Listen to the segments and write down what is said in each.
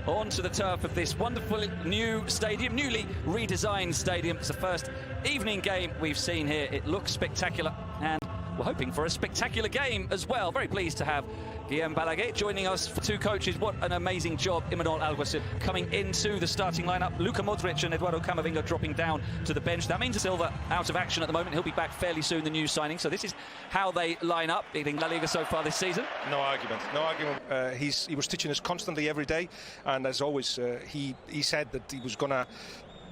onto the turf of this wonderful new stadium, newly redesigned stadium. It's the first evening game we've seen here. It looks spectacular, and we're hoping for a spectacular game as well. Very pleased to have Guillem Balaguer joining us. For two coaches, what an amazing job. Imanol Alguacil coming into the starting lineup. Luka Modric and Eduardo Camavinga dropping down to the bench. That means Silva out of action at the moment. He'll be back fairly soon, the new signing. So this is how they line up, leading La Liga so far this season. No argument, no argument. He was teaching us constantly every day, and as always, he said that he was going to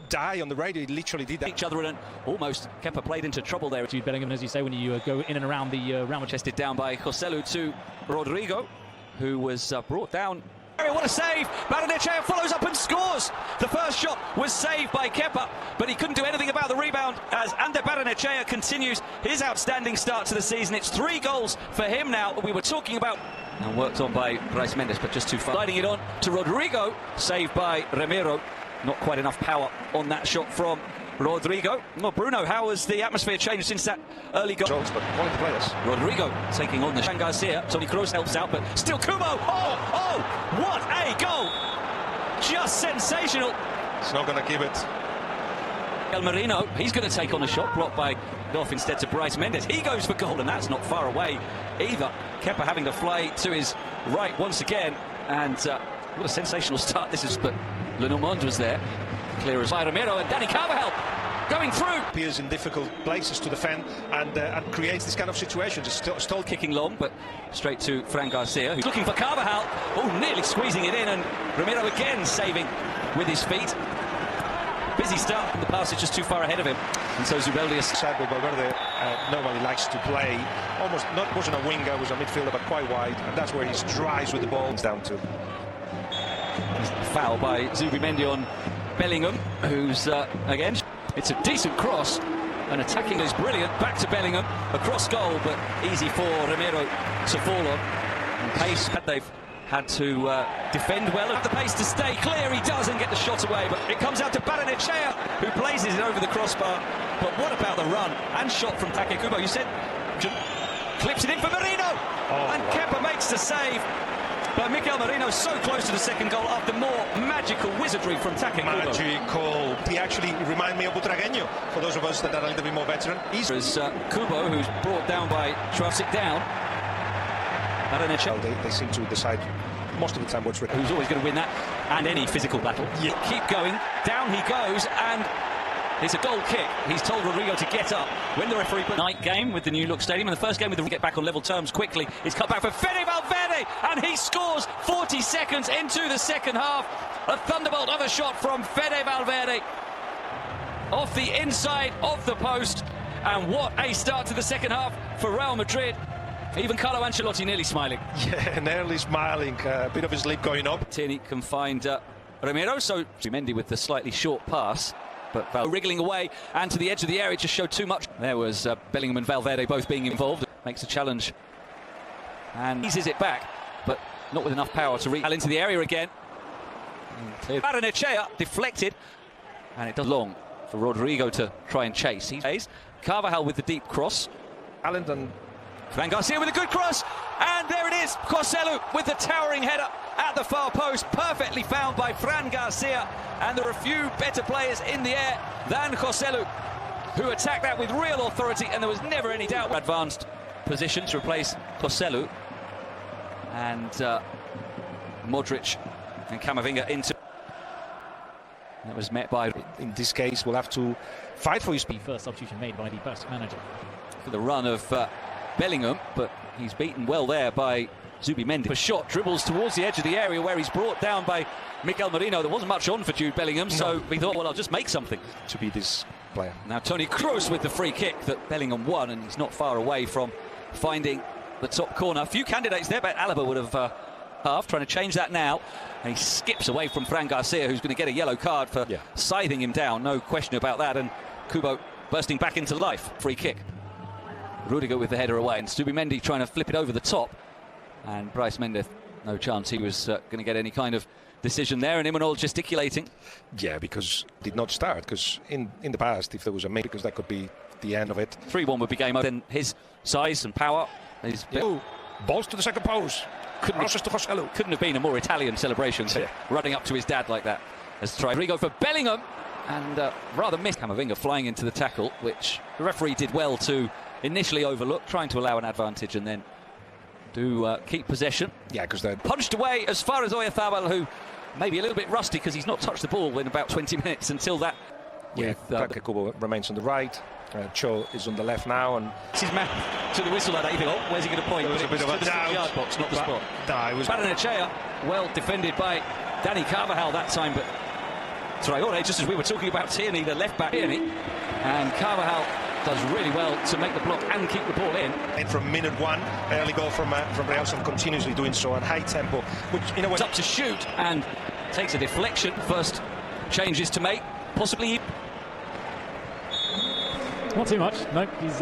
die on the radio. He literally did that. Each other, and almost Kepa played into trouble there. Jude Bellingham, as you say, when you go in and around the round, chested down by Joselu to Rodrigo, who was brought down. What a save! Barrenechea follows up and scores. The first shot was saved by Kepa, but he couldn't do anything about the rebound as Ander Barrenechea continues his outstanding start to the season. It's 3 goals for him now. We were talking about, and worked on by Brais Mendes, but just too far. Sliding it on to Rodrigo, saved by Ramiro. Not quite enough power on that shot from Rodrigo. Well, Bruno, how has the atmosphere changed since that early goal? But quality players. Rodrigo taking on the Fran Garcia. Toni Kroos helps out, but still Kubo. Oh, what a goal! Just sensational. It's not going to give it. El Marino, he's going to take on a shot blocked by Goff instead to Brais Mendes. He goes for goal, and that's not far away either. Kepa having to fly to his right once again, and what a sensational start this is. But Lenormand was there, clear as by Ramiro, and Dani Carvajal going through. Appears in difficult places to defend and creates this kind of situation. Just still kicking long, but straight to Fran Garcia, who's looking for Carvajal. Oh, nearly squeezing it in, and Ramiro again saving with his feet. Busy start, the pass is just too far ahead of him, and so Zubeldia. Side with Valverde normally likes to play almost wasn't a winger, was a midfielder, but quite wide, and that's where he drives with the ball. It's down to foul by Zubimendi on Bellingham, who's again, it's a decent cross, and attacking is brilliant. Back to Bellingham, across goal, but easy for Ramiro to fall on. And pace, they've had to defend well. Have the pace to stay clear. He does and get the shot away, but it comes out to Barrenechea, who places it over the crossbar. But what about the run and shot from Take Kubo? You said clips it in for Marino, and Kepa makes the save. But Mikel Merino so close to the second goal after more magical wizardry from Take Kubo. Magical. He actually reminded me of Butragueño, for those of us that are a little bit more veteran. He's Kubo, who's brought down by Traffic down. They seem to decide most of the time what's written. Who's always going to win that and any physical battle. Yeah. Keep going. Down he goes, and it's a goal kick. He's told Rodrigo to get up. When the referee put night game with the new look stadium, and the first game with the get back on level terms quickly. It's cut back for Fede Valverde, and he scores 40 seconds into the second half. A thunderbolt of a shot from Fede Valverde off the inside of the post, and what a start to the second half for Real Madrid. Even Carlo Ancelotti nearly smiling. Yeah, nearly smiling. A bit of his lip going up. Tierney can find Ramiro, so Mendy with the slightly short pass. But wriggling away and to the edge of the area, just showed too much. There was Bellingham and Valverde both being involved. Makes a challenge and eases it back, but not with enough power to reach into the area again. Barrenechea deflected, and it does long for Rodrigo to try and chase. He plays Carvajal with the deep cross. Allen and Fran Garcia with a good cross, and there it is. Joselu with the towering header at the far post, perfectly found by Fran Garcia, and there are a few better players in the air than Joselu, who attacked that with real authority, and there was never any doubt. Advanced position to replace Joselu, and Modric and Camavinga into. That was met by, in this case, will have to fight for his. The first substitution made by the Basque manager. For the run of Bellingham, but he's beaten well there by Zubimendi. A shot dribbles towards the edge of the area where he's brought down by Mikel Merino. There wasn't much on for Jude Bellingham, so we thought, well, I'll just make something to be this player. Now Toni Kroos with the free kick that Bellingham won, and he's not far away from finding the top corner. A few candidates there, but Alaba would have half, trying to change that now, and he skips away from Fran Garcia, who's going to get a yellow card for scything him down, no question about that, and Kubo bursting back into life. Free kick. Rudiger with the header away, and Zubimendi trying to flip it over the top, and Brais Mendes, no chance he was going to get any kind of decision there, and Imanol gesticulating. Yeah, because did not start, because in the past, if there was a make, because that could be the end of it. 3-1 would be game over. Then his size and power, Balls to the second post. Couldn't have been a more Italian celebration, running up to his dad like that. As Rodrigo for Bellingham, and rather missed Camavinga flying into the tackle, which the referee did well to initially overlook, trying to allow an advantage and then do keep possession. Yeah, because they're punched away as far as Oyarzábal, who may be a little bit rusty because he's not touched the ball in about 20 minutes until that. Kubo remains on the right. Cho is on the left now, and it's his man to the whistle like that. You think, oh, where's he going to point? There was a bit of a to the doubt. 6-yard box, not the spot. No, it was Barrenechea, well defended by Danny Carvajal that time, but Traore, just as we were talking about Tierney, the left back Tierney, and Carvajal does really well to make the block and keep the ball in. And from minute one, early goal from Real, continuously doing so at high tempo, which It's up to shoot and takes a deflection. First changes to make, possibly. Not too much. No, he's